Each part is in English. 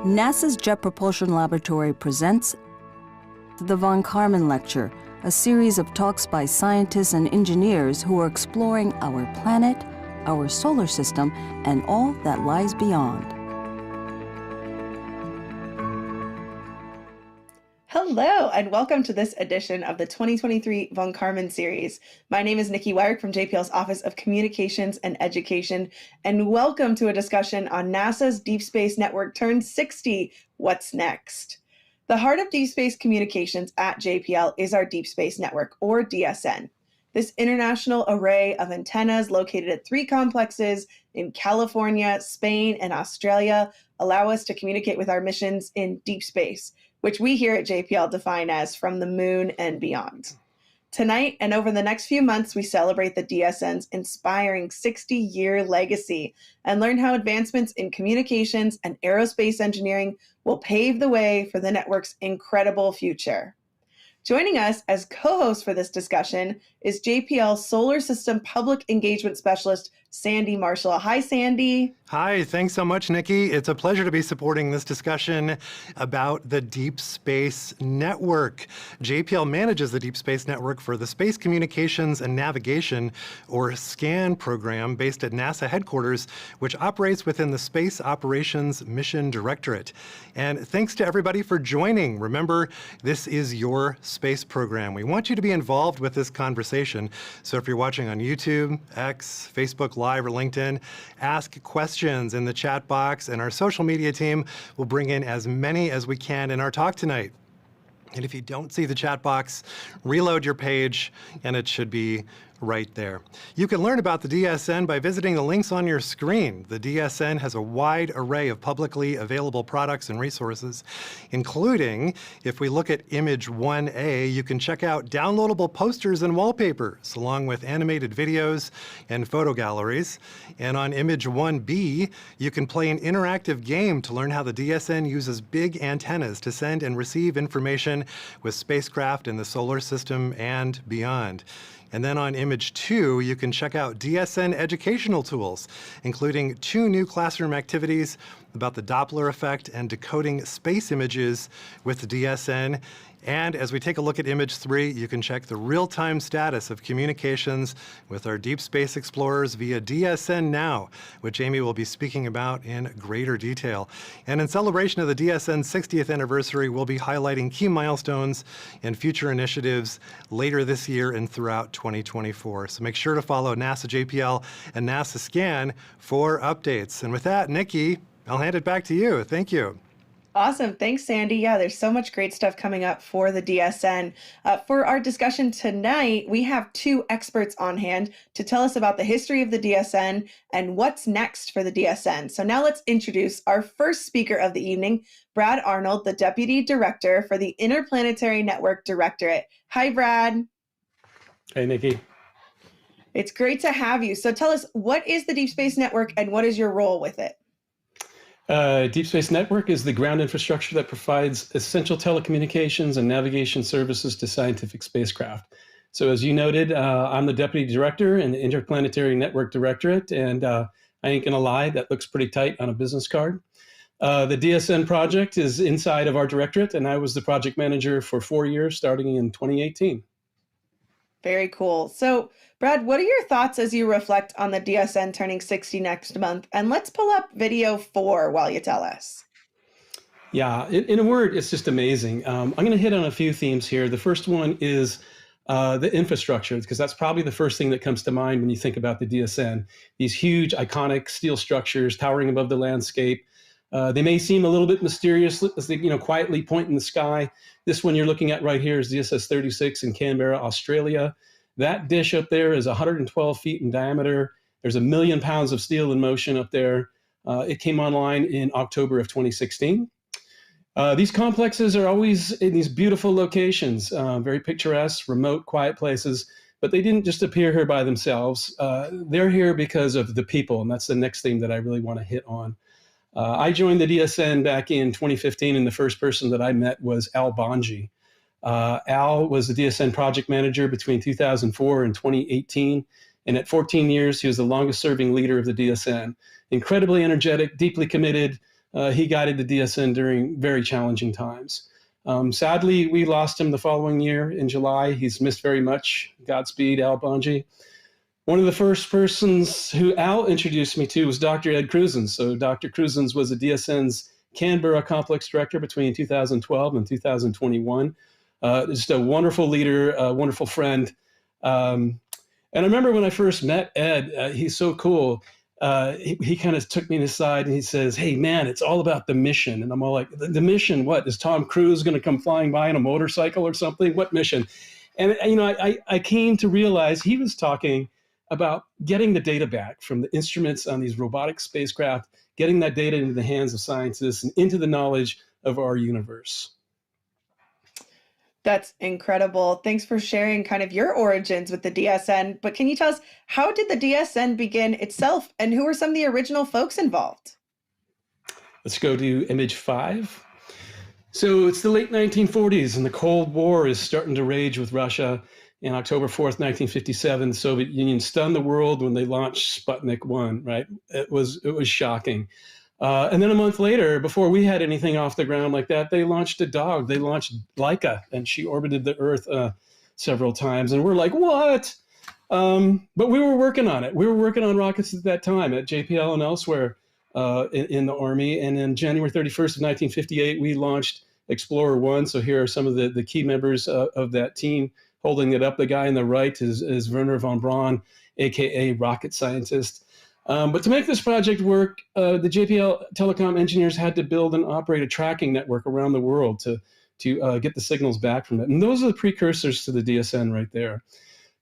NASA's Jet Propulsion Laboratory presents the Von Karman Lecture, a series of talks by scientists and engineers who are exploring our planet, our solar system, and all that lies beyond. Hello, and welcome to this edition of the 2023 Von Karman series. My name is Nikki Weirich from JPL's Office of Communications and Education, and welcome to a discussion on NASA's Deep Space Network turned 60, What's Next? The heart of deep space communications at JPL is our Deep Space Network, or DSN. This international array of antennas located at 3 complexes in California, Spain, and Australia allow us to communicate with our missions in deep space, which we here at JPL define as from the moon and beyond. Tonight and over the next few months, we celebrate the DSN's inspiring 60-year legacy and learn how advancements in communications and aerospace engineering will pave the way for the network's incredible future. Joining us as co-host for this discussion is JPL Solar System Public Engagement Specialist, Sandy Marshall. Hi, Sandy. Hi, thanks so much, Nikki. It's a pleasure to be supporting this discussion about the Deep Space Network. JPL manages the Deep Space Network for the Space Communications and Navigation, or SCAN program, based at NASA headquarters, which operates within the Space Operations Mission Directorate. And thanks to everybody for joining. Remember, this is your space program. We want you to be involved with this conversation. So if you're watching on YouTube, X, Facebook Live, or LinkedIn, ask questions in the chat box, and our social media team will bring in as many as we can in our talk tonight. And if you don't see the chat box, reload your page, and it should be right there. You can learn about the DSN by visiting the links on your screen. The DSN has a wide array of publicly available products and resources, including, if we look at image 1A, you can check out downloadable posters and wallpapers, along with animated videos and photo galleries. And on image 1B, you can play an interactive game to learn how the DSN uses big antennas to send and receive information with spacecraft in the solar system and beyond. And then on image 2, you can check out DSN educational tools, including 2 new classroom activities about the Doppler effect and decoding space images with the DSN. And as we take a look at image 3, you can check the real-time status of communications with our deep space explorers via DSN Now, which Amy will be speaking about in greater detail. And in celebration of the DSN's 60th anniversary, we'll be highlighting key milestones and future initiatives later this year and throughout 2024. So make sure to follow NASA JPL and NASA Scan for updates. And with that, Nikki, I'll hand it back to you. Thank you. Awesome. Thanks, Sandy. Yeah, there's so much great stuff coming up for the DSN. For our discussion tonight, we have 2 experts on hand to tell us about the history of the DSN and what's next for the DSN. So now let's introduce our first speaker of the evening, Brad Arnold, the Deputy Director for the Interplanetary Network Directorate. Hi, Brad. Hey, Nikki. It's great to have you. So tell us, what is the Deep Space Network and what is your role with it? Deep Space Network is the ground infrastructure that provides essential telecommunications and navigation services to scientific spacecraft. So as you noted, I'm the Deputy Director in the Interplanetary Network Directorate, and I ain't gonna lie, that looks pretty tight on a business card. The DSN project is inside of our directorate, and I was the project manager for 4 years, starting in 2018. Very cool. So, Brad, what are your thoughts as you reflect on the DSN turning 60 next month? And let's pull up video 4 while you tell us. Yeah, in a word, it's just amazing. I'm going to hit on a few themes here. The first one is the infrastructure, because that's probably the first thing that comes to mind when you think about the DSN. These huge, iconic steel structures towering above the landscape. They may seem a little bit mysterious as they, quietly point in the sky. This one you're looking at right here is DSS-36 in Canberra, Australia. That dish up there is 112 feet in diameter. There's 1 million pounds of steel in motion up there. It came online in October of 2016. These complexes are always in these beautiful locations, very picturesque, remote, quiet places, but they didn't just appear here by themselves. They're here because of the people, and that's the next thing that I really want to hit on. I joined the DSN back in 2015, and the first person that I met was Al Bonji. Al was the DSN project manager between 2004 and 2018, and at 14 years, he was the longest serving leader of the DSN. Incredibly energetic, deeply committed, He guided the DSN during very challenging times. Sadly, we lost him the following year in July. He's missed very much. Godspeed, Al Bonji. One of the first persons who Al introduced me to was Dr. Ed Cruzens. So Dr. Cruzens was a DSN's Canberra Complex Director between 2012 and 2021. Just a wonderful leader, a wonderful friend. And I remember when I first met Ed, he's so cool. He kind of took me aside and he says, "Hey, man, it's all about the mission." And I'm all like, the mission? What? Is Tom Cruise going to come flying by on a motorcycle or something? What mission? And, I came to realize he was talking about getting the data back from the instruments on these robotic spacecraft, getting that data into the hands of scientists and into the knowledge of our universe. That's incredible. Thanks for sharing kind of your origins with the DSN. But can you tell us, how did the DSN begin itself, and who were some of the original folks involved? Let's go to image 5. So it's the late 1940s, and the Cold War is starting to rage with Russia. In October 4th, 1957, the Soviet Union stunned the world when they launched Sputnik 1, right? It was shocking. And then a month later, before we had anything off the ground like that, they launched a dog. They launched Laika, and she orbited the Earth several times. And we're like, what? But we were working on it. We were working on rockets at that time at JPL and elsewhere in the Army. And then January 31st of 1958, we launched Explorer 1. So here are some of the key members of that team holding it up. The guy on the right is Werner von Braun, AKA rocket scientist. But to make this project work, the JPL telecom engineers had to build and operate a tracking network around the world to get the signals back from it. And those are the precursors to the DSN right there.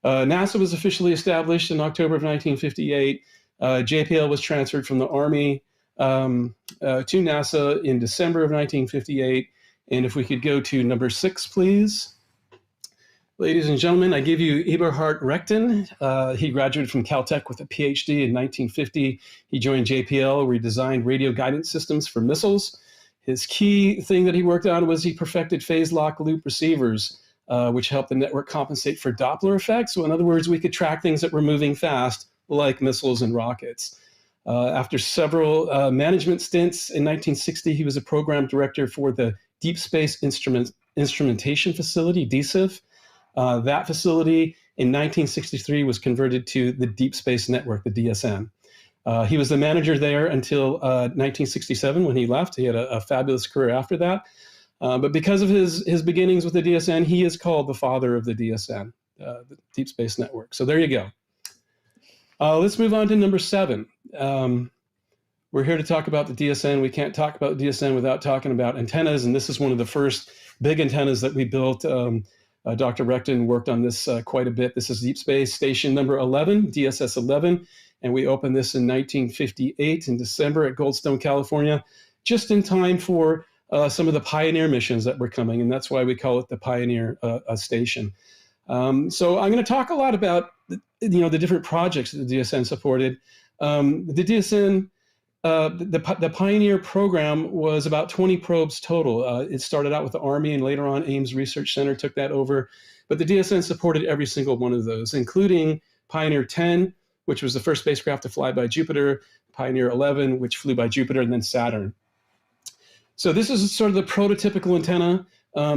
NASA was officially established in October of 1958. JPL was transferred from the Army to NASA in December of 1958. And if we could go to number 6, please. Ladies and gentlemen, I give you Eberhard Rechten. He graduated from Caltech with a PhD in 1950. He joined JPL, where he designed radio guidance systems for missiles. His key thing that he worked on was he perfected phase lock loop receivers, which helped the network compensate for Doppler effects. So in other words, we could track things that were moving fast, like missiles and rockets. After several management stints, in 1960, he was a program director for the Deep Space Instrumentation Facility, DSIF. That facility in 1963 was converted to the Deep Space Network, the DSN. He was the manager there until 1967 when he left. He had a fabulous career after that. But because of his beginnings with the DSN, he is called the father of the DSN, the Deep Space Network. So there you go. Let's move on to number 7. We're here to talk about the DSN. We can't talk about DSN without talking about antennas, and this is one of the first big antennas that we built. Dr. Rechten worked on this quite a bit. This is Deep Space Station number 11, DSS 11, and we opened this in 1958 in December at Goldstone, California, just in time for some of the Pioneer missions that were coming, and that's why we call it the Pioneer Station. So I'm going to talk a lot about the different projects that the DSN supported. The DSN, the Pioneer program was about 20 probes total. It started out with the Army, and later on Ames Research Center took that over. But the DSN supported every single one of those, including Pioneer 10, which was the first spacecraft to fly by Jupiter, Pioneer 11, which flew by Jupiter, and then Saturn. So this is sort of the prototypical antenna.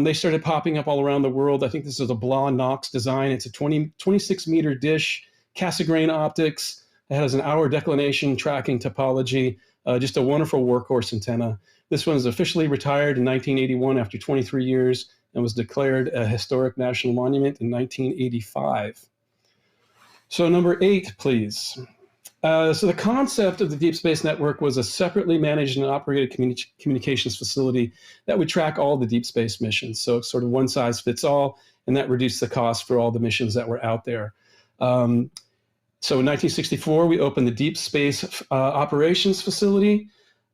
They started popping up all around the world. I think this is a Blah-Knox design. It's a 26-meter dish, Cassegrain optics. It has an hour declination tracking topology, just a wonderful workhorse antenna. This one was officially retired in 1981 after 23 years and was declared a historic national monument in 1985. So number 8, please. So the concept of the Deep Space Network was a separately managed and operated communications facility that would track all the deep space missions. So it's sort of one size fits all, and that reduced the cost for all the missions that were out there. So in 1964, we opened the Deep Space Operations Facility,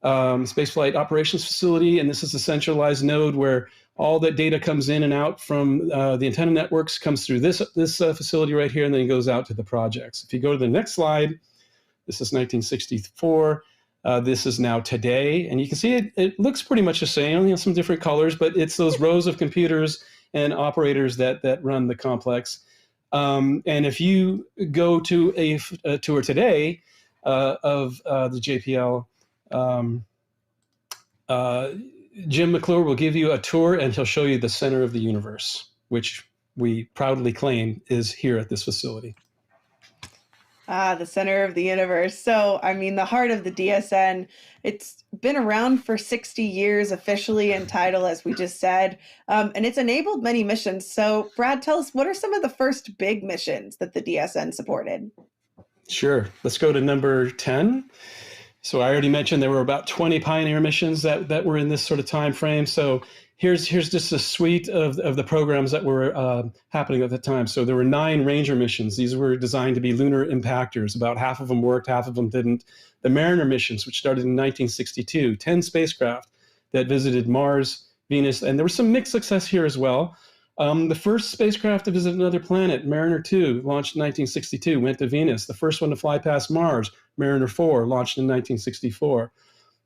Spaceflight Operations Facility, and this is a centralized node where all that data comes in and out from the antenna networks, comes through this facility right here, and then it goes out to the projects. If you go to the next slide, this is 1964. This is now today, and you can see it looks pretty much the same. Only has some different colors, but it's those rows of computers and operators that run the complex. And if you go to a tour today of the JPL Jim McClure will give you a tour and he'll show you the center of the universe, which we proudly claim is here at this facility. Ah, the center of the universe. So, I mean, the heart of the DSN, it's been around for 60 years officially in title, as we just said, and it's enabled many missions. So, Brad, tell us, what are some of the first big missions that the DSN supported? Sure. Let's go to number 10. So I already mentioned there were about 20 Pioneer missions that were in this sort of time frame. So here's just a suite of the programs that were happening at the time. So there were 9 Ranger missions. These were designed to be lunar impactors. About half of them worked, half of them didn't. The Mariner missions, which started in 1962, 10 spacecraft that visited Mars, Venus, and there was some mixed success here as well. The first spacecraft to visit another planet, Mariner 2, launched in 1962, went to Venus. The first one to fly past Mars, Mariner 4, launched in 1964.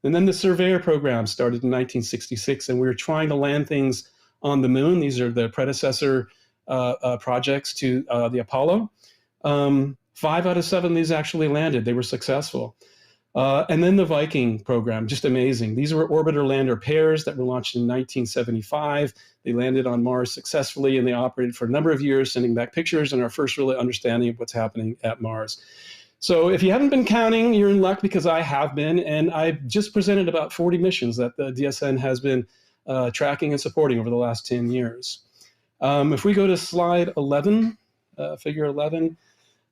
And then the Surveyor program started in 1966, and we were trying to land things on the moon. These are the predecessor projects to the Apollo. 5 out of 7 of these actually landed. They were successful. And then the Viking program, just amazing. These were orbiter lander pairs that were launched in 1975. They landed on Mars successfully, and they operated for a number of years, sending back pictures and our first real understanding of what's happening at Mars. So if you haven't been counting, you're in luck, because I have been, and I've just presented about 40 missions that the DSN has been tracking and supporting over the last 10 years. If we go to slide 11, figure 11,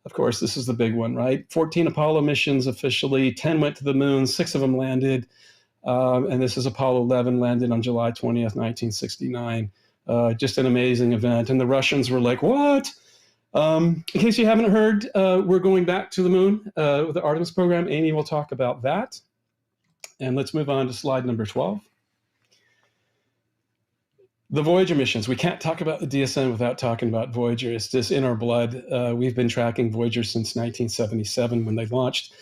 of course, this is the big one, right? 14 Apollo missions officially, 10 went to the moon, 6 of them landed. And this is Apollo 11, landed on July 20th, 1969. Just an amazing event. And the Russians were like, what? In case you haven't heard, we're going back to the moon with the Artemis program. Amy will talk about that. And let's move on to slide number 12. The Voyager missions. We can't talk about the DSN without talking about Voyager. It's just in our blood. We've been tracking Voyager since 1977 when they launched.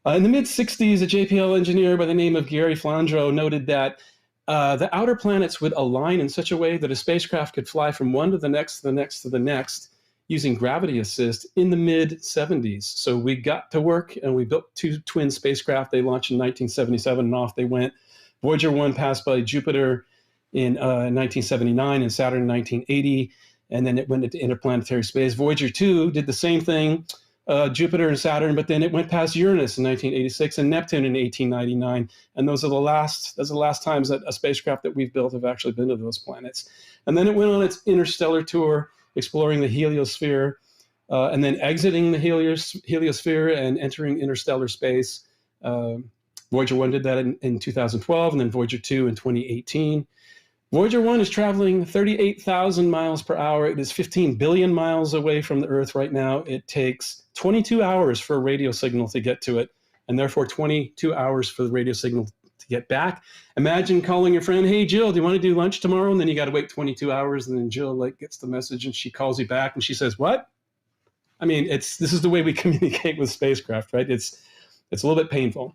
In the mid-60s, a JPL engineer by the name of Gary Flandreau noted that the outer planets would align in such a way that a spacecraft could fly from one to the next, to the next, to the next, using gravity assist in the mid-70s. So we got to work, and we built 2 twin spacecraft. They launched in 1977, and off they went. Voyager 1 passed by Jupiter in 1979 and Saturn in 1980, and then it went into interplanetary space. Voyager 2 did the same thing, Jupiter and Saturn, but then it went past Uranus in 1986 and Neptune in 1899, and those are the last times that a spacecraft that we've built have actually been to those planets. And then it went on its interstellar tour, exploring the heliosphere, and then exiting the heliosphere and entering interstellar space. Voyager 1 did that in 2012, and then Voyager 2 in 2018. Voyager 1 is traveling 38,000 miles per hour. It is 15 billion miles away from the Earth right now. It takes 22 hours for a radio signal to get to it, and therefore 22 hours for the radio signal to get back. Imagine calling your friend, hey, Jill, do you want to do lunch tomorrow? And then you got to wait 22 hours, and then Jill gets the message, and she calls you back, and she says, what? I mean, this is the way we communicate with spacecraft, right? It's a little bit painful.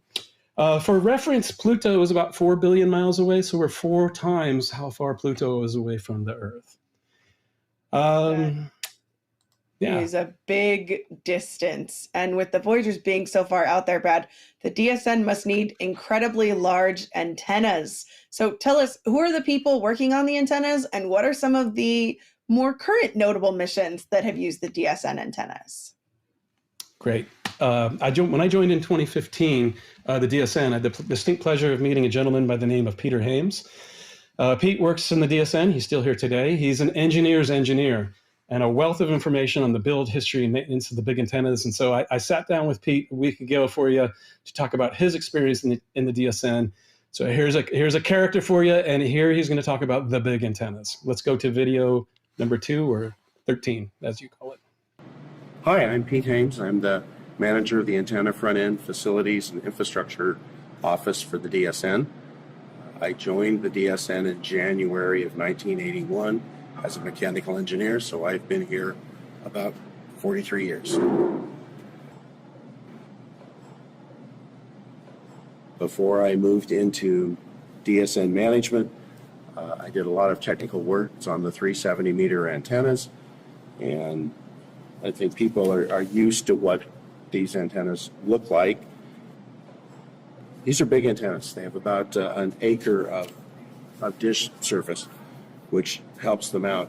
For reference, Pluto is about 4 billion miles away, so we're 4 times how far Pluto is away from the Earth. Yeah. It is a big distance. And with the Voyagers being so far out there, Brad, the DSN must need incredibly large antennas. So tell us, who are the people working on the antennas, and what are some of the more current notable missions that have used the DSN antennas? Great. When I joined in 2015, the DSN, I had the distinct pleasure of meeting a gentleman by the name of Peter Hames. Pete works in the DSN. He's still here today. He's an engineer's engineer and a wealth of information on the build, history, and maintenance of the big antennas. And so I sat down with Pete a week ago for you to talk about his experience in the DSN. So here's a character for you, and here he's going to talk about the big antennas. Let's go to video number 2, or 13, as you call it. Hi, I'm Pete Hames. I'm the manager of the Antenna Front-End Facilities and Infrastructure Office for the DSN. I joined the DSN in January of 1981 as a mechanical engineer, so I've been here about 43 years. Before I moved into DSN management, I did a lot of technical work on the 370-meter antennas, and I think people are used to what these antennas look like. These are big antennas. They have about an acre of dish surface, which helps them out.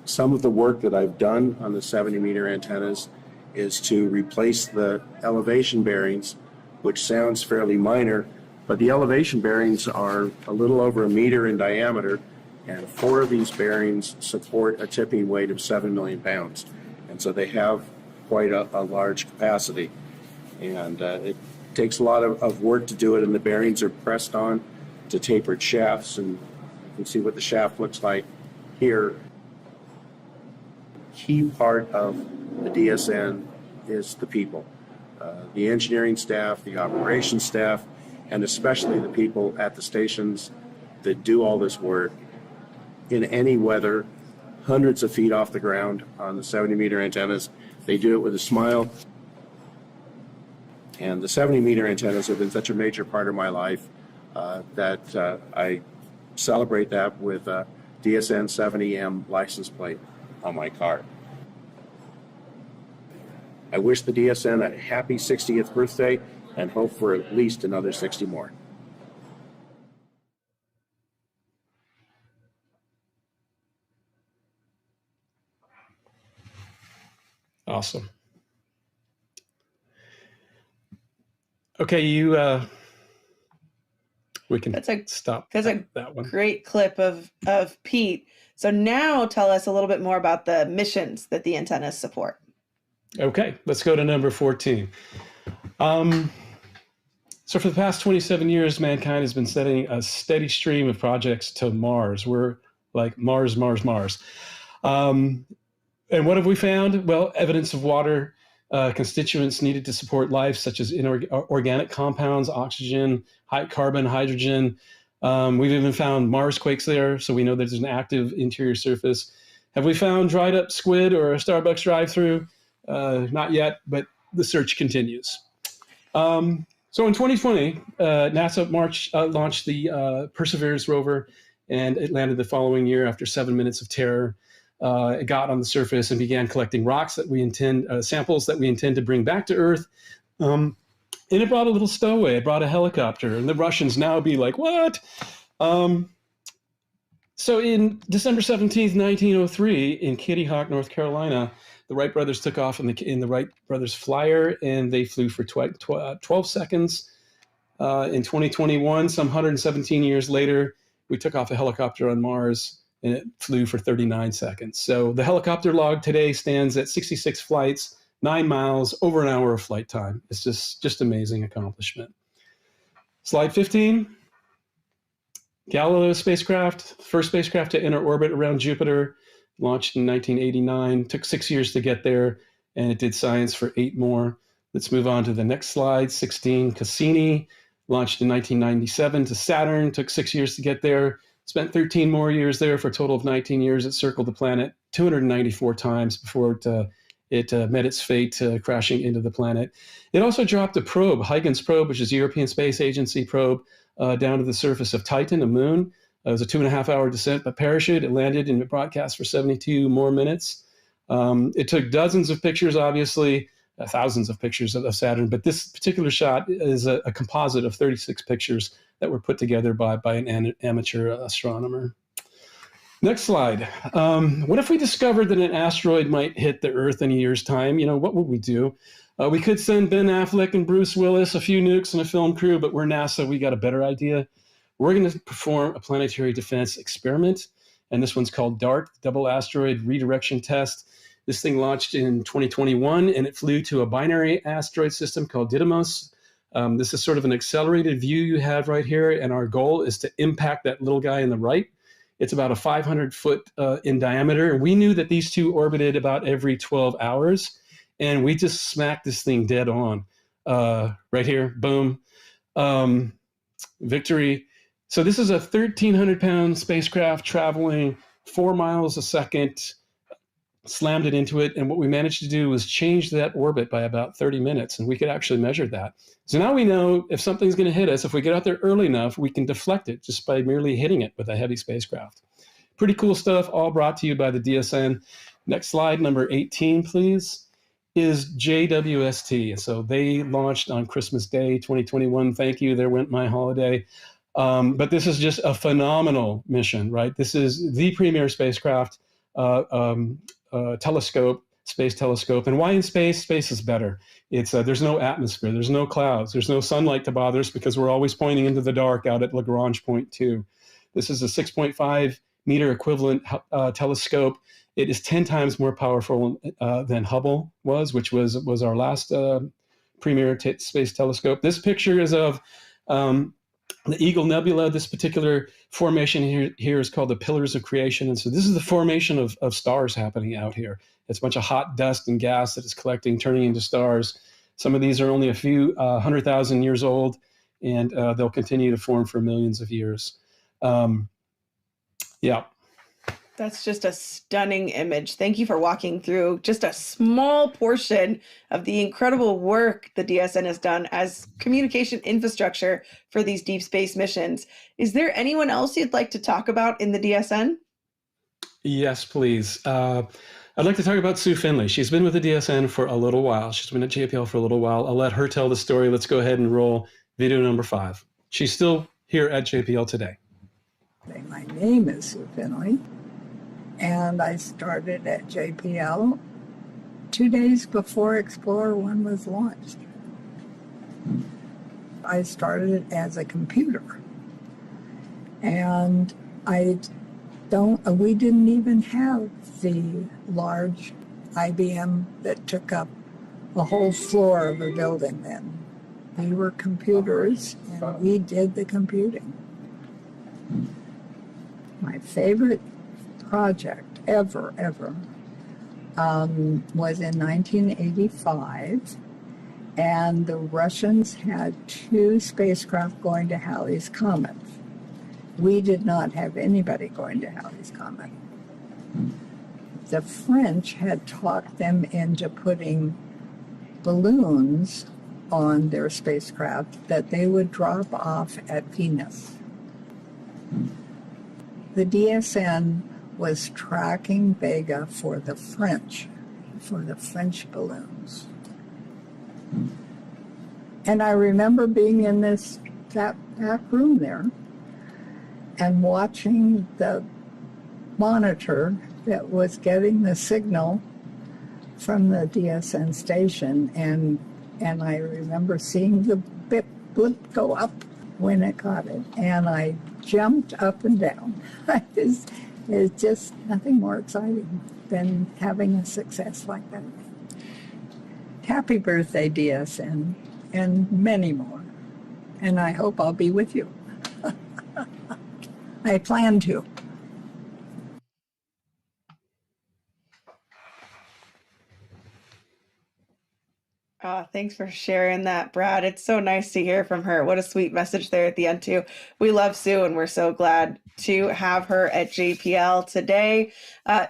Some of the work that I've done on the 70-meter antennas is to replace the elevation bearings, which sounds fairly minor, but the elevation bearings are a little over a meter in diameter, and 4 of these bearings support a tipping weight of 7 million pounds. And so they have quite a large capacity. And it takes a lot of work to do it, and the bearings are pressed on to tapered shafts, and you can see what the shaft looks like here. Key part of the DSN is the people, the engineering staff, the operations staff, and especially the people at the stations that do all this work in any weather, hundreds of feet off the ground on the 70-meter antennas. They do it with a smile. And the 70-meter antennas have been such a major part of my life that I celebrate that with a DSN 70M license plate on my car. I wish the DSN a happy 60th birthday and hope for at least another 60 more. Awesome. Okay, we can stop that one. Great clip of Pete. So now tell us a little bit more about the missions that the antennas support. Okay, let's go to number 14. So for the past 27 years, mankind has been sending a steady stream of projects to Mars. We're like Mars. And what have we found? Well, evidence of water constituents needed to support life, such as inorganic compounds, oxygen, carbon, hydrogen. We've even found Mars quakes there, so we know there's an active interior surface. Have we found dried up squid or a Starbucks drive-through? Not yet, but the search continues. So in 2020, NASA launched the Perseverance rover, and it landed the following year after 7 minutes of terror. It got on the surface and began collecting rocks that samples that we intend to bring back to Earth. And it brought a little stowaway. It brought a helicopter, and the Russians now be like, what? So in December 17th, 1903, in Kitty Hawk, North Carolina, the Wright brothers took off in the Wright brothers flyer, and they flew for 12 seconds. In 2021, some 117 years later, we took off a helicopter on Mars, and it flew for 39 seconds. So the helicopter log today stands at 66 flights, 9 miles, over an hour of flight time. It's just amazing accomplishment. Slide 15. Galileo spacecraft, first spacecraft to enter orbit around Jupiter, launched in 1989, took 6 years to get there, and it did science for 8 more. Let's move on to the next slide, 16. Cassini, launched in 1997 to Saturn, took 6 years to get there, spent 13 more years there for a total of 19 years. It circled the planet 294 times before it met its fate, crashing into the planet. It also dropped a probe, Huygens probe, which is the European Space Agency probe, down to the surface of Titan, a moon. It was a 2.5-hour descent by parachute. It landed and it broadcast for 72 more minutes. It took dozens of pictures, obviously, thousands of pictures of Saturn, but this particular shot is a composite of 36 pictures that were put together by an amateur astronomer. Next slide. What if we discovered that an asteroid might hit the Earth in a year's time? What would we do? We could send Ben Affleck and Bruce Willis, a few nukes and a film crew, but we're NASA. We got a better idea. We're going to perform a planetary defense experiment, and this one's called DART, Double Asteroid Redirection Test. This thing launched in 2021, and it flew to a binary asteroid system called Didymos. This is sort of an accelerated view you have right here, and our goal is to impact that little guy on the right. It's about a 500-foot in diameter, and we knew that these two orbited about every 12 hours, and we just smacked this thing dead on. Right here, boom, victory. So this is a 1,300-pound spacecraft traveling 4 miles a second, slammed it into it, and what we managed to do was change that orbit by about 30 minutes, and we could actually measure that. So now we know if something's going to hit us, if we get out there early enough, we can deflect it just by merely hitting it with a heavy spacecraft. Pretty cool stuff, all brought to you by the DSN. Next slide, number 18, please. is JWST. So they launched on Christmas Day, 2021. Thank you. There went my holiday. But this is just a phenomenal mission, right? This is the premier spacecraft telescope, space telescope. And why in space? Space is better. It's there's no atmosphere, there's no clouds, there's no sunlight to bother us because we're always pointing into the dark out at Lagrange point 2. This is a 6.5 meter equivalent telescope. It is 10 times more powerful than Hubble was, which was our last premier space telescope. This picture is of the Eagle Nebula. This particular formation here is called the Pillars of Creation. And so this is the formation of stars happening out here. It's a bunch of hot dust and gas that is collecting, turning into stars. Some of these are only a few 100,000 years old, and they'll continue to form for millions of years. Yeah. That's just a stunning image. Thank you for walking through just a small portion of the incredible work the DSN has done as communication infrastructure for these deep space missions. Is there anyone else you'd like to talk about in the DSN? Yes, please. I'd like to talk about Sue Finley. She's been with the DSN for a little while. She's been at JPL for a little while. I'll let her tell the story. Let's go ahead and roll video number 5. She's still here at JPL today. My name is Sue Finley, and I started at JPL 2 days before Explorer 1 was launched. I started as a computer, and we didn't even have the large IBM that took up a whole floor of a building then. We were computers, and we did the computing. My favorite project ever was in 1985, and the Russians had 2 spacecraft going to Halley's Comet. We did not have anybody going to Halley's Comet. The French had talked them into putting balloons on their spacecraft that they would drop off at Venus. The DSN was tracking Vega for the French balloons. And I remember being in that back room there and watching the monitor that was getting the signal from the DSN station, and I remember seeing the blip go up when it got it, and I jumped up and down. It's just nothing more exciting than having a success like that. Happy birthday, DSN, and many more. And I hope I'll be with you. I plan to. Thanks for sharing that, Brad. It's so nice to hear from her. What a sweet message there at the end, too. We love Sue, and we're so glad to have her at JPL today.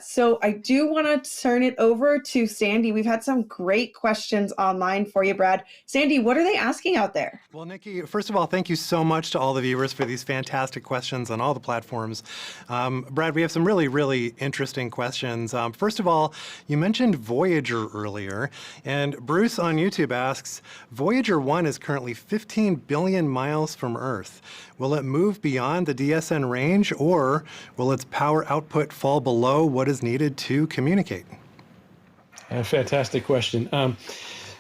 So I do want to turn it over to Sandy. We've had some great questions online for you, Brad. Sandy, what are they asking out there? Well, Nikki, first of all, thank you so much to all the viewers for these fantastic questions on all the platforms. Brad, we have some really, really interesting questions. First of all, you mentioned Voyager earlier, and Bruce on YouTube asks, Voyager 1 is currently 15 billion miles from Earth. Will it move beyond the DSN range, or will its power output fall below what is needed to communicate? A fantastic question.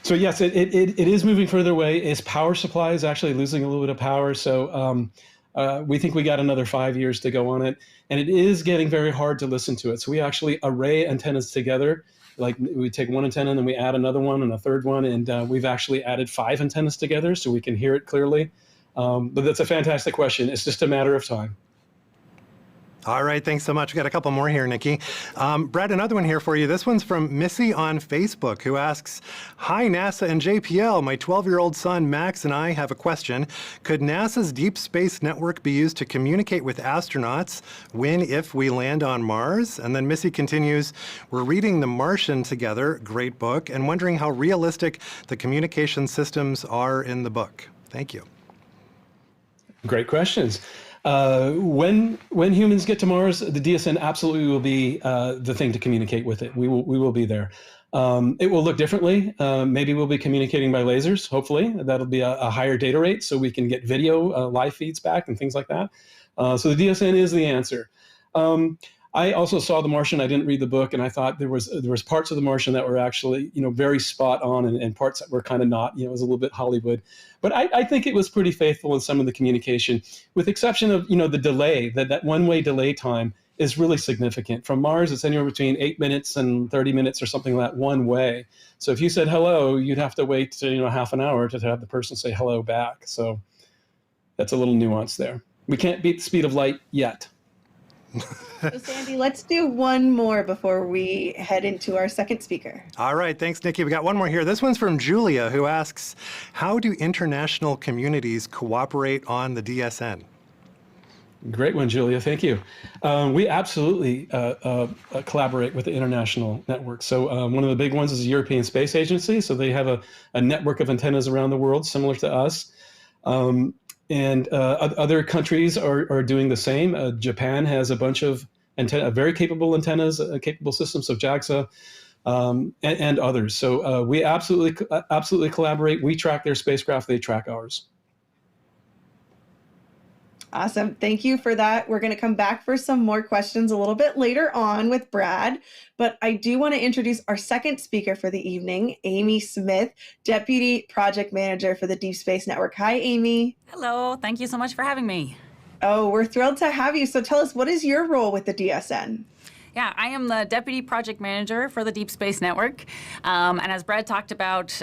So yes, it is moving further away. Its power supply is actually losing a little bit of power. So we think we got another 5 years to go on it. And it is getting very hard to listen to it. So we actually array antennas together. Like we take one antenna and then we add another one and a third one. And we've actually added 5 antennas together so we can hear it clearly. But that's a fantastic question. It's just a matter of time. All right, thanks so much. We got a couple more here, Nikki. Brad, another one here for you. This one's from Missy on Facebook, who asks, hi, NASA and JPL. My 12-year-old son, Max, and I have a question. Could NASA's Deep Space Network be used to communicate with astronauts if we land on Mars? And then Missy continues, we're reading The Martian together, great book, and wondering how realistic the communication systems are in the book. Thank you. Great questions. When humans get to Mars, the DSN absolutely will be the thing to communicate with it. We will be there. It will look differently. Maybe we'll be communicating by lasers, hopefully. That'll be a higher data rate so we can get video live feeds back and things like that. So the DSN is the answer. I also saw The Martian. I didn't read the book, and I thought there was parts of The Martian that were actually, very spot on, and parts that were kind of not. It was a little bit Hollywood. But I think it was pretty faithful in some of the communication, with exception of, the delay, that one-way delay time is really significant. From Mars, it's anywhere between 8 minutes and 30 minutes or something like that one way. So if you said hello, you'd have to wait, half an hour to have the person say hello back. So that's a little nuance there. We can't beat the speed of light yet. So Sandy, let's do one more before we head into our second speaker. All right, thanks, Nikki. We got one more here. This one's from Julia, who asks, how do international communities cooperate on the DSN? Great one, Julia. Thank you. We absolutely collaborate with the international network. So one of the big ones is the European Space Agency. So they have a network of antennas around the world similar to us. And other countries are doing the same. Japan has a bunch of very capable antennas, capable systems of JAXA, and others. So we absolutely collaborate. We track their spacecraft, they track ours. Awesome. Thank you for that. We're going to come back for some more questions a little bit later on with Brad, but I do want to introduce our second speaker for the evening, Amy Smith, Deputy Project Manager for the Deep Space Network. Hi, Amy. Hello. Thank you so much for having me. Oh, we're thrilled to have you. So tell us, what is your role with the DSN? Yeah, I am the Deputy Project Manager for the Deep Space Network. And as Brad talked about,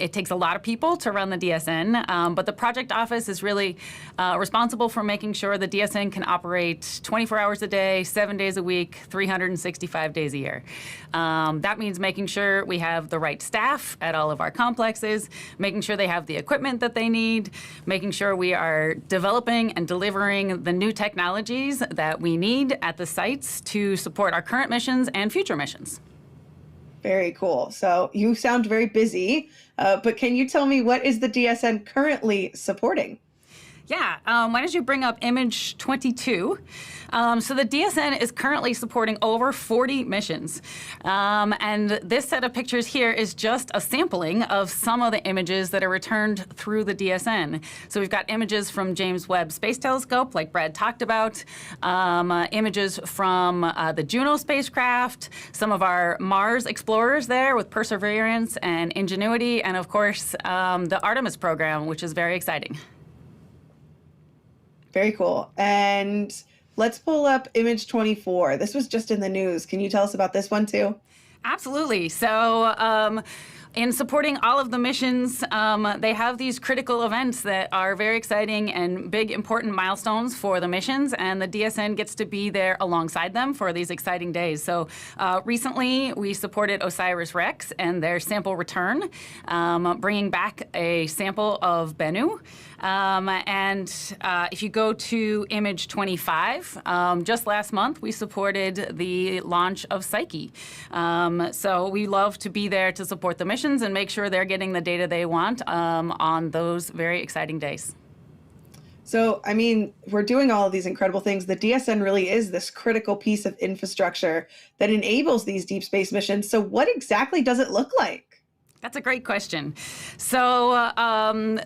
it takes a lot of people to run the DSN, but the project office is really responsible for making sure the DSN can operate 24 hours a day, 7 days a week, 365 days a year. That means making sure we have the right staff at all of our complexes, making sure they have the equipment that they need, making sure we are developing and delivering the new technologies that we need at the sites to support our current missions and future missions. Very cool. So you sound very busy, but can you tell me, what is the DSN currently supporting? Yeah, why don't you bring up image 22? So the DSN is currently supporting over 40 missions. And this set of pictures here is just a sampling of some of the images that are returned through the DSN. So we've got images from James Webb Space Telescope, like Brad talked about, images from the Juno spacecraft, some of our Mars explorers there with Perseverance and Ingenuity, and of course, the Artemis program, which is very exciting. Very cool. And let's pull up image 24. This was just in the news. Can you tell us about this one too? Absolutely. So in supporting all of the missions, they have these critical events that are very exciting and big, important milestones for the missions, and the DSN gets to be there alongside them for these exciting days. So recently, we supported OSIRIS-REx and their sample return, bringing back a sample of Bennu. If you go to image 25, just last month, we supported the launch of Psyche. So we love to be there to support the missions and make sure they're getting the data they want on those very exciting days. So, I mean, we're doing all of these incredible things. The DSN really is this critical piece of infrastructure that enables these deep space missions. So what exactly does it look like? That's a great question. So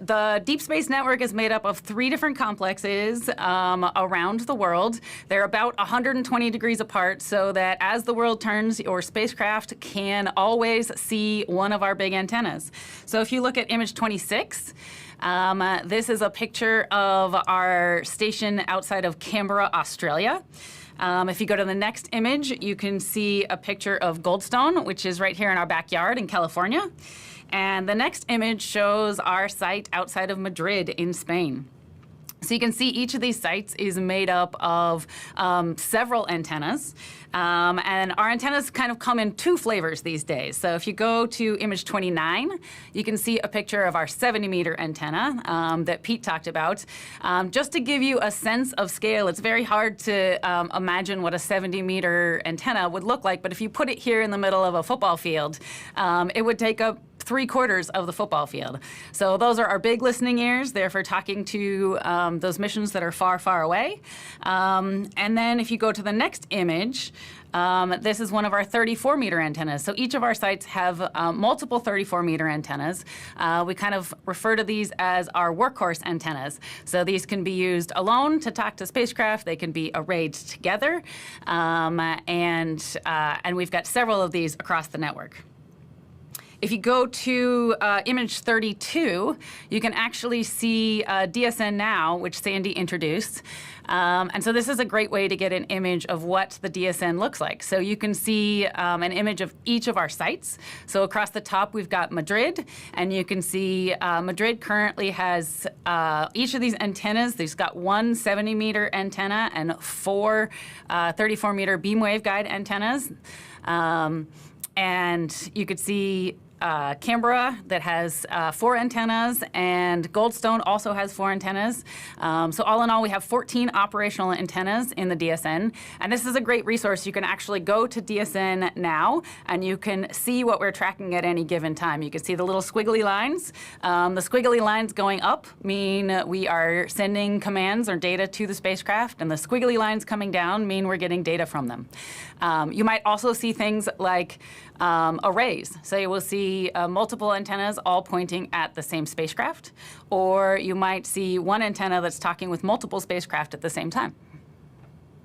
the Deep Space Network is made up of 3 different complexes around the world. They're about 120 degrees apart, so that as the world turns, your spacecraft can always see one of our big antennas. So if you look at image 26, this is a picture of our station outside of Canberra, Australia. If you go to the next image, you can see a picture of Goldstone, which is right here in our backyard in California. And the next image shows our site outside of Madrid in Spain. So you can see each of these sites is made up of several antennas. And our antennas kind of come in 2 flavors these days. So if you go to image 29, you can see a picture of our 70-meter antenna that Pete talked about. Just to give you a sense of scale, it's very hard to imagine what a 70-meter antenna would look like. But if you put it here in the middle of a football field, it would take up 3/4 of the football field. So those are our big listening ears. They're for talking to those missions that are far, far away. And then if you go to the next image, this is one of our 34-meter antennas. So each of our sites have multiple 34-meter antennas. We kind of refer to these as our workhorse antennas. So these can be used alone to talk to spacecraft. They can be arrayed together. And we've got several of these across the network. If you go to image 32, you can actually see DSN Now, which Sandy introduced. And so this is a great way to get an image of what the DSN looks like. So you can see an image of each of our sites. So across the top, we've got Madrid, and you can see Madrid currently has each of these antennas. They've got one 70-meter antenna and four 34-meter beam waveguide antennas. And you could see Canberra that has 4 antennas, and Goldstone also has 4 antennas. So all in all, we have 14 operational antennas in the DSN. And this is a great resource. You can actually go to DSN Now, and you can see what we're tracking at any given time. You can see the little squiggly lines. The squiggly lines going up mean we are sending commands or data to the spacecraft, and the squiggly lines coming down mean we're getting data from them. You might also see things like arrays. So you will see multiple antennas all pointing at the same spacecraft, or you might see one antenna that's talking with multiple spacecraft at the same time.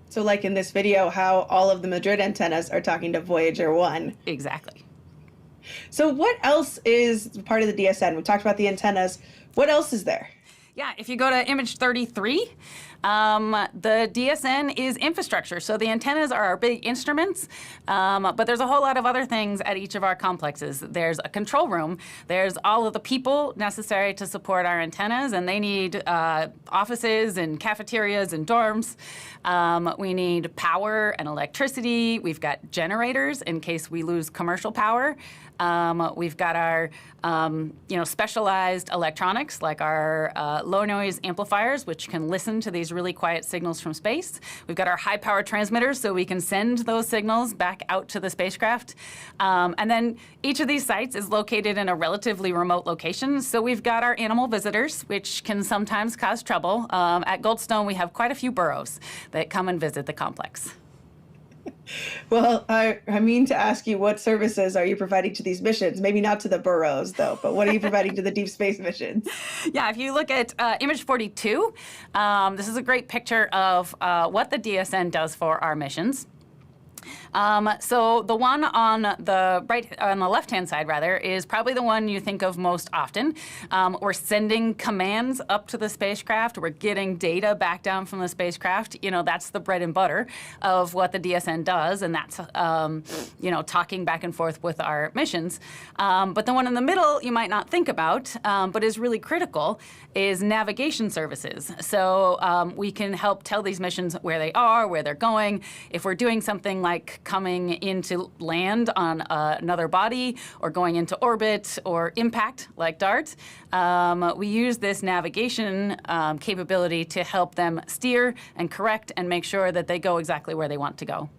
So like in this video, how all of the Madrid antennas are talking to Voyager 1. Exactly. So what else is part of the DSN? We talked about the antennas. What else is there? Yeah, if you go to image 33, the DSN is infrastructure. So the antennas are our big instruments, but there's a whole lot of other things at each of our complexes. There's a control room. There's all of the people necessary to support our antennas, and they need offices and cafeterias and dorms. We need power and electricity. We've got generators in case we lose commercial power. We've got our specialized electronics like our low noise amplifiers, which can listen to these really quiet signals from space. We've got our high power transmitters, so we can send those signals back out to the spacecraft. And then each of these sites is located in a relatively remote location. So we've got our animal visitors, which can sometimes cause trouble. At Goldstone, we have quite a few burros that come and visit the complex. Well, I mean to ask you, what services are you providing to these missions? Maybe not to the burrows, though, but what are you providing to the deep space missions? Yeah, if you look at image 42, this is a great picture of what the DSN does for our missions. So the one on the left-hand side, rather, is probably the one you think of most often. We're sending commands up to the spacecraft. We're getting data back down from the spacecraft. That's the bread and butter of what the DSN does, and that's talking back and forth with our missions. But the one in the middle you might not think about, but is really critical, is navigation services. So we can help tell these missions where they are, where they're going. If we're doing something like coming into land on another body, or going into orbit or impact like DART, we use this navigation capability to help them steer and correct and make sure that they go exactly where they want to go.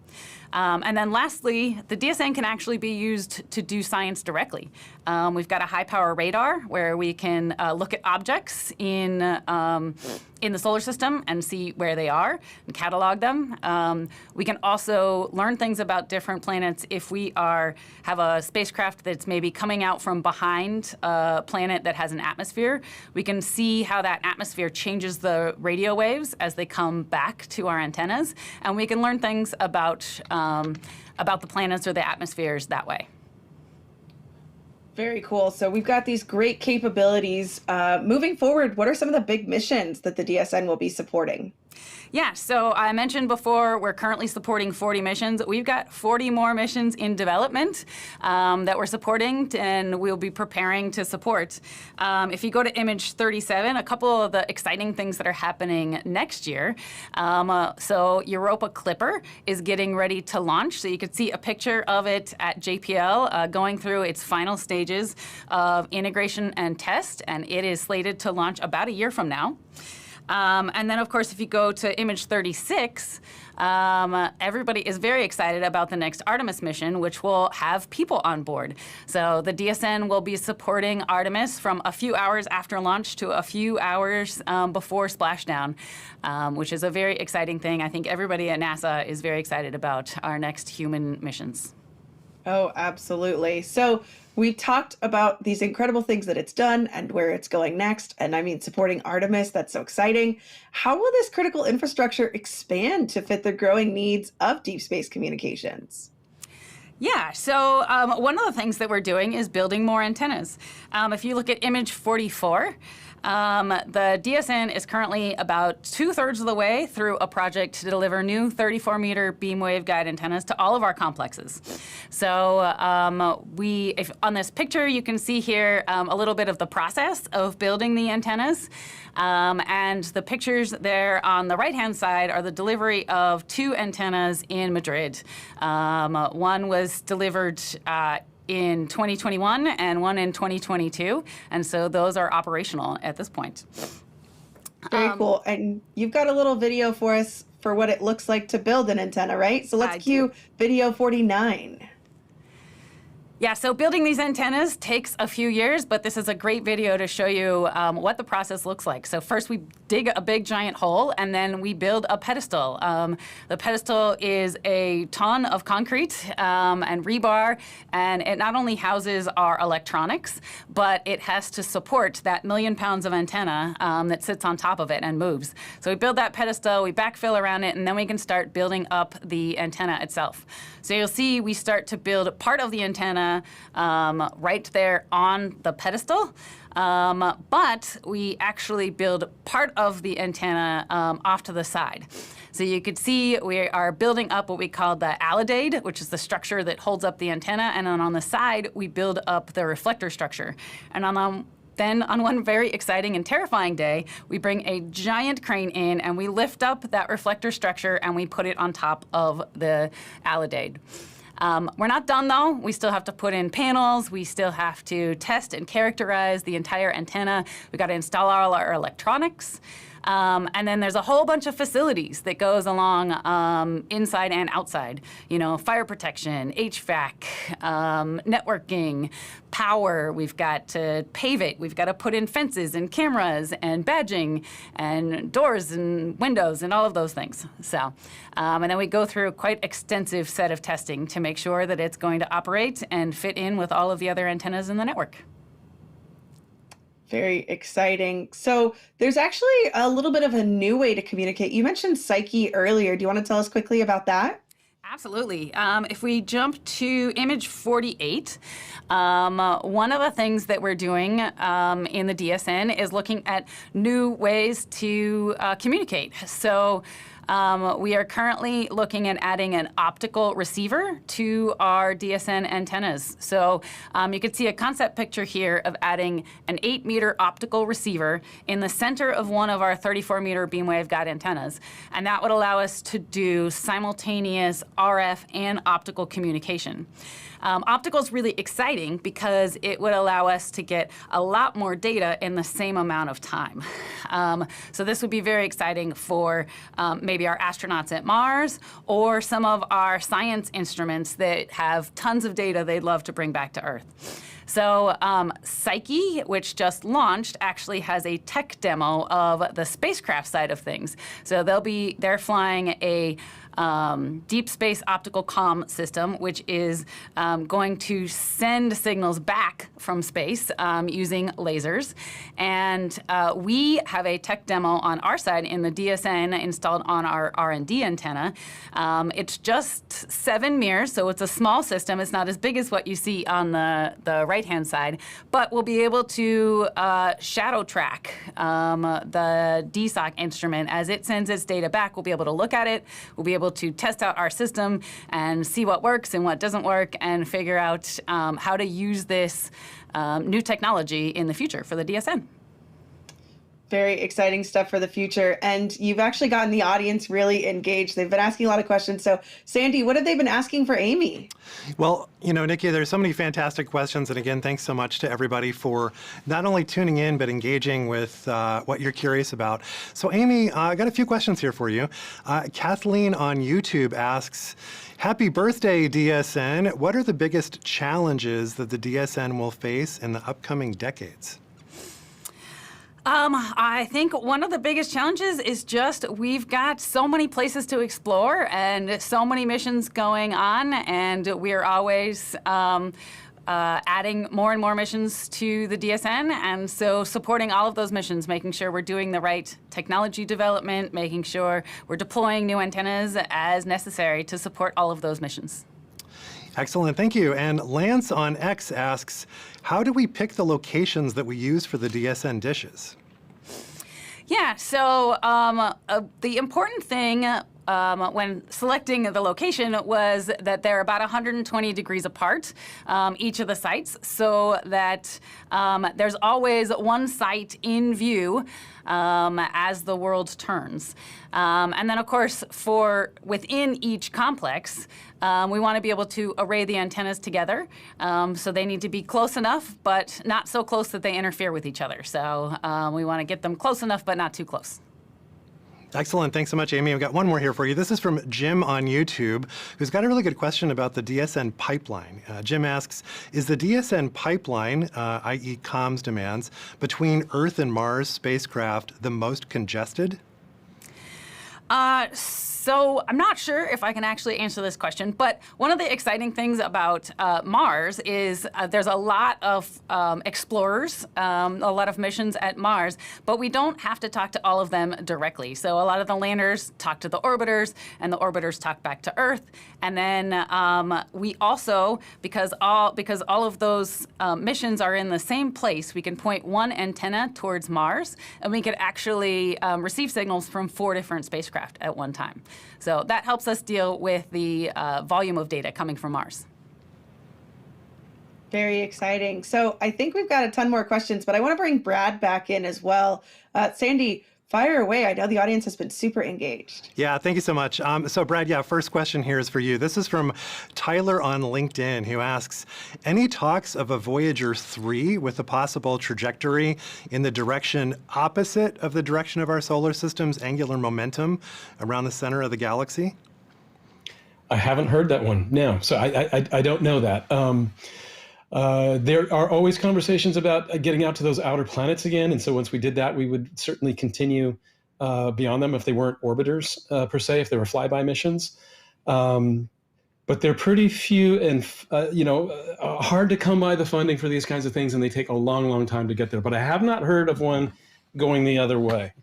And then lastly, the DSN can actually be used to do science directly. We've got a high-power radar where we can look at objects in the solar system and see where they are and catalog them. We can also learn things about different planets if we have a spacecraft that's maybe coming out from behind a planet that has an atmosphere. We can see how that atmosphere changes the radio waves as they come back to our antennas, and we can learn things about the planets or the atmospheres that way. Very cool. So we've got these great capabilities. Moving forward, what are some of the big missions that the DSN will be supporting? Yeah, so I mentioned before we're currently supporting 40 missions. We've got 40 more missions in development that we're supporting and we'll be preparing to support. If you go to image 37, a couple of the exciting things that are happening next year. So Europa Clipper is getting ready to launch. So you can see a picture of it at JPL going through its final stages of integration and test, and it is slated to launch about a year from now. And then, of course, if you go to image 36, everybody is very excited about the next Artemis mission, which will have people on board. So the DSN will be supporting Artemis from a few hours after launch to a few hours before splashdown, which is a very exciting thing. I think everybody at NASA is very excited about our next human missions. Oh, absolutely. So we've talked about these incredible things that it's done and where it's going next. And I mean, supporting Artemis, that's so exciting. How will this critical infrastructure expand to fit the growing needs of deep space communications? Yeah, so one of the things that we're doing is building more antennas. If you look at image 44, the DSN is currently about 2/3 of the way through a project to deliver new 34-meter beam waveguide antennas to all of our complexes. So if on this picture, you can see here a little bit of the process of building the antennas. And the pictures there on the right-hand side are the delivery of 2 antennas in Madrid. One was delivered in 2021 and one in 2022. And so those are operational at this point. Very cool. And you've got a little video for us for what it looks like to build an antenna, right? So let's cue video 49. Yeah, so building these antennas takes a few years, but this is a great video to show you what the process looks like. So first we dig a big giant hole, and then we build a pedestal. The pedestal is a ton of concrete and rebar, and it not only houses our electronics, but it has to support that 1,000,000 pounds of antenna that sits on top of it and moves. So we build that pedestal, we backfill around it, and then we can start building up the antenna itself. So you'll see we start to build part of the antenna right there on the pedestal, but we actually build part of the antenna off to the side. So you could see we are building up what we call the alidade, which is the structure that holds up the antenna, and then on the side we build up the reflector structure. And then on one very exciting and terrifying day, we bring a giant crane in and we lift up that reflector structure and we put it on top of the alidade. We're not done, though. We still have to put in panels. We still have to test and characterize the entire antenna. We've got to install all our electronics. And then there's a whole bunch of facilities that goes along inside and outside. You know, fire protection, HVAC, networking, power. We've got to pave it. We've got to put in fences and cameras and badging and doors and windows and all of those things. So, and then we go through a quite extensive set of testing to make sure that it's going to operate and fit in with all of the other antennas in the network. Very exciting. So there's actually a little bit of a new way to communicate. You mentioned Psyche earlier. Do you want to tell us quickly about that? Absolutely. If we jump to image 48, one of the things that we're doing in the DSN is looking at new ways to communicate. So we are currently looking at adding an optical receiver to our DSN antennas. So you can see a concept picture here of adding an 8-meter optical receiver in the center of one of our 34-meter beam waveguide antennas. And that would allow us to do simultaneous RF and optical communication. Optical is really exciting because it would allow us to get a lot more data in the same amount of time. So this would be very exciting for maybe our astronauts at Mars or some of our science instruments that have tons of data they'd love to bring back to Earth. So Psyche, which just launched, actually has a tech demo of the spacecraft side of things. So they're flying a deep space optical comm system, which is going to send signals back from space using lasers. And we have a tech demo on our side in the DSN installed on our R&D antenna. It's just 7 mirrors, so it's a small system. It's not as big as what you see on the right-hand side, but we'll be able to shadow track the DSOC instrument. As it sends its data back, we'll be able to look at it. We'll be able to test out our system and see what works and what doesn't work and figure out how to use this new technology in the future for the DSN. Very exciting stuff for the future. And you've actually gotten the audience really engaged. They've been asking a lot of questions. So, Sandy, what have they been asking for Amy? Well, Nikki, there's so many fantastic questions. And again, thanks so much to everybody for not only tuning in, but engaging with what you're curious about. So, Amy, I got a few questions here for you. Kathleen on YouTube asks, happy birthday, DSN. What are the biggest challenges that the DSN will face in the upcoming decades? I think one of the biggest challenges is just we've got so many places to explore and so many missions going on, and we're always adding more and more missions to the DSN. And so supporting all of those missions, making sure we're doing the right technology development, making sure we're deploying new antennas as necessary to support all of those missions. Excellent, thank you. And Lance on X asks, how do we pick the locations that we use for the DSN dishes? Yeah, so the important thing when selecting the location was that they're about 120 degrees apart, each of the sites, so that there's always one site in view as the world turns. And then, of course, for within each complex, we want to be able to array the antennas together. So they need to be close enough, but not so close that they interfere with each other. So we want to get them close enough, but not too close. Excellent. Thanks so much, Amy. I've got one more here for you. This is from Jim on YouTube, who's got a really good question about the DSN pipeline. Jim asks, is the DSN pipeline, i.e. comms demands, between Earth and Mars spacecraft the most congested? So I'm not sure if I can actually answer this question, but one of the exciting things about Mars is there's a lot of explorers, a lot of missions at Mars, but we don't have to talk to all of them directly. So a lot of the landers talk to the orbiters, and the orbiters talk back to Earth. And then we also, because all of those missions are in the same place, we can point one antenna towards Mars, and we could actually receive signals from 4 different spacecraft at one time. So that helps us deal with the volume of data coming from Mars. Very exciting. So I think we've got a ton more questions, but I want to bring Brad back in as well. Sandy, fire away. I know the audience has been super engaged. Yeah, thank you so much. So Brad, first question here is for you. This is from Tyler on LinkedIn, who asks, any talks of a Voyager 3 with a possible trajectory in the direction opposite of the direction of our solar system's angular momentum around the center of the galaxy? I haven't heard that one, no. So I don't know that. There are always conversations about getting out to those outer planets again. And so once we did that, we would certainly continue beyond them if they weren't orbiters per se, if they were flyby missions. But they're pretty few and, hard to come by the funding for these kinds of things, and they take a long, long time to get there. But I have not heard of one going the other way.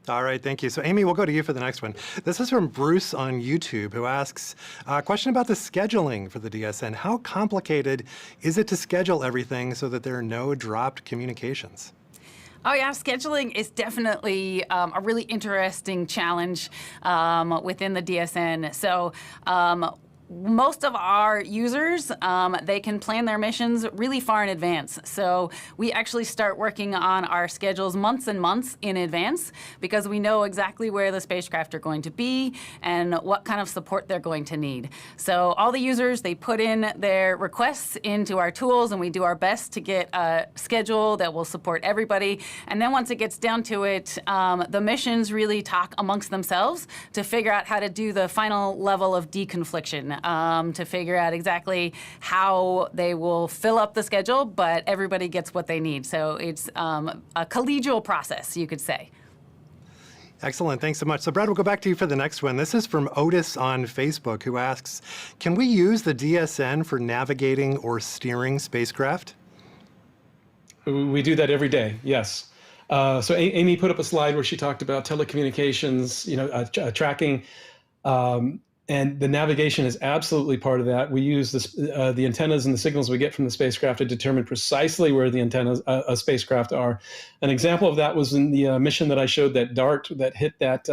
All right, thank you. So Amy, we'll go to you for the next one. This is from Bruce on YouTube, who asks a question about the scheduling for the DSN. How complicated is it to schedule everything so that there are no dropped communications? Oh yeah, scheduling is definitely a really interesting challenge within the DSN. So most of our users, they can plan their missions really far in advance. So we actually start working on our schedules months and months in advance because we know exactly where the spacecraft are going to be and what kind of support they're going to need. So all the users, they put in their requests into our tools, and we do our best to get a schedule that will support everybody. And then once it gets down to it, the missions really talk amongst themselves to figure out how to do the final level of deconfliction. To figure out exactly how they will fill up the schedule, but everybody gets what they need. So it's a collegial process, you could say. Excellent. Thanks so much. So Brad, we'll go back to you for the next one. This is from Otis on Facebook, who asks, can we use the DSN for navigating or steering spacecraft? We do that every day, yes. So Amy put up a slide where she talked about telecommunications, tracking, and the navigation is absolutely part of that. We use this, the antennas and the signals we get from the spacecraft to determine precisely where the antennas a spacecraft are. An example of that was in the mission that I showed, that DART that hit that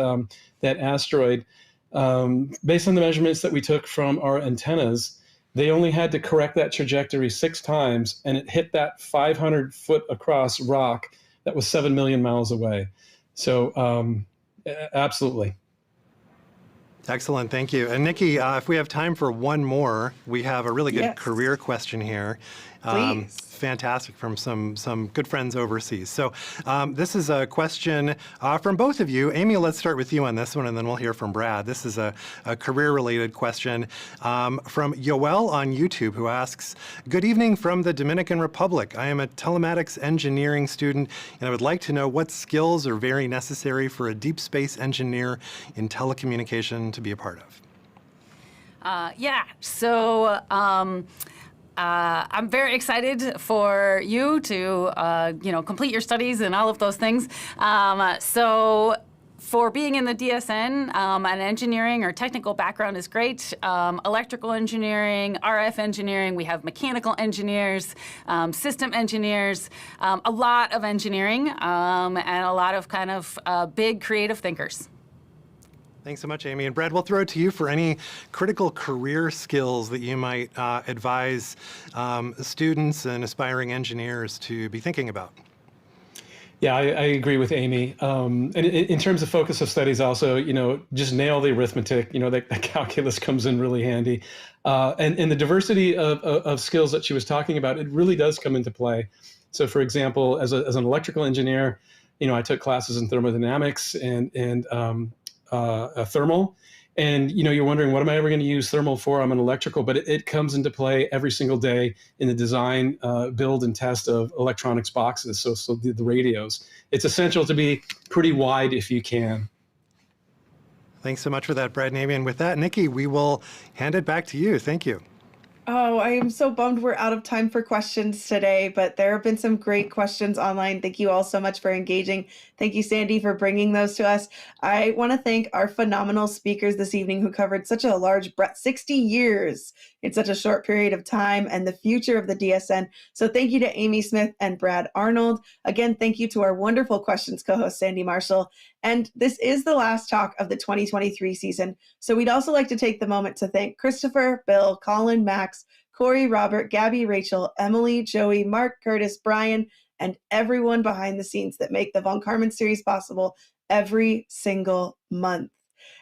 asteroid. Based on the measurements that we took from our antennas, they only had to correct that trajectory 6 times, and it hit that 500-foot across rock that was 7 million miles away. So absolutely. Excellent, thank you. And Nikki, if we have time for one more, we have a really good Yes. career question here. Please. Fantastic, from some good friends overseas. So this is a question from both of you. Amy, let's start with you on this one, and then we'll hear from Brad. This is a career-related question from Yoel on YouTube, who asks, "Good evening from the Dominican Republic. I am a telematics engineering student, and I would like to know what skills are very necessary for a deep space engineer in telecommunication to be a part of." So I'm very excited for you to, complete your studies and all of those things. So for being in the DSN, an engineering or technical background is great. Electrical engineering, RF engineering, we have mechanical engineers, system engineers, a lot of engineering, and a lot of kind of big creative thinkers. Thanks so much, Amy. And Brad, we'll throw it to you for any critical career skills that you might advise students and aspiring engineers to be thinking about. Yeah, I agree with Amy. And in terms of focus of studies also, just nail the arithmetic, that calculus comes in really handy. And the diversity of skills that she was talking about, it really does come into play. So for example, as an electrical engineer, I took classes in thermodynamics and thermal. And, you're wondering, what am I ever going to use thermal for? I'm an electrical, but it comes into play every single day in the design, build, and test of electronics boxes. So the radios. It's essential to be pretty wide if you can. Thanks so much for that, Brad and Amy. And with that, Nikki, we will hand it back to you. Thank you. Oh, I am so bummed we're out of time for questions today, but there have been some great questions online. Thank you all so much for engaging. Thank you, Sandy, for bringing those to us. I want to thank our phenomenal speakers this evening who covered such a large breadth, 60 years in such a short period of time, and the future of the DSN. So thank you to Amy Smith and Brad Arnold. Again, thank you to our wonderful questions co-host, Sandy Marshall. And this is the last talk of the 2023 season. So we'd also like to take the moment to thank Christopher, Bill, Colin, Max, Corey, Robert, Gabby, Rachel, Emily, Joey, Mark, Curtis, Brian, and everyone behind the scenes that make the Von Karman series possible every single month.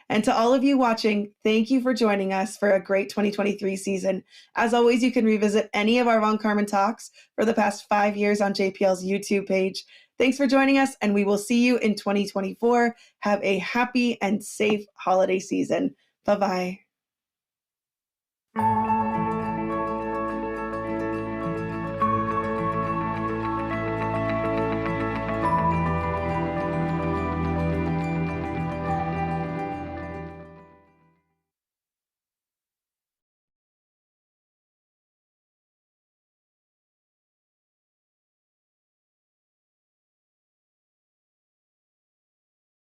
And to all of you watching, thank you for joining us for a great 2023 season. As always, you can revisit any of our Von Karman talks for the past 5 years on JPL's YouTube page. Thanks for joining us, and we will see you in 2024. Have a happy and safe holiday season. Bye-bye.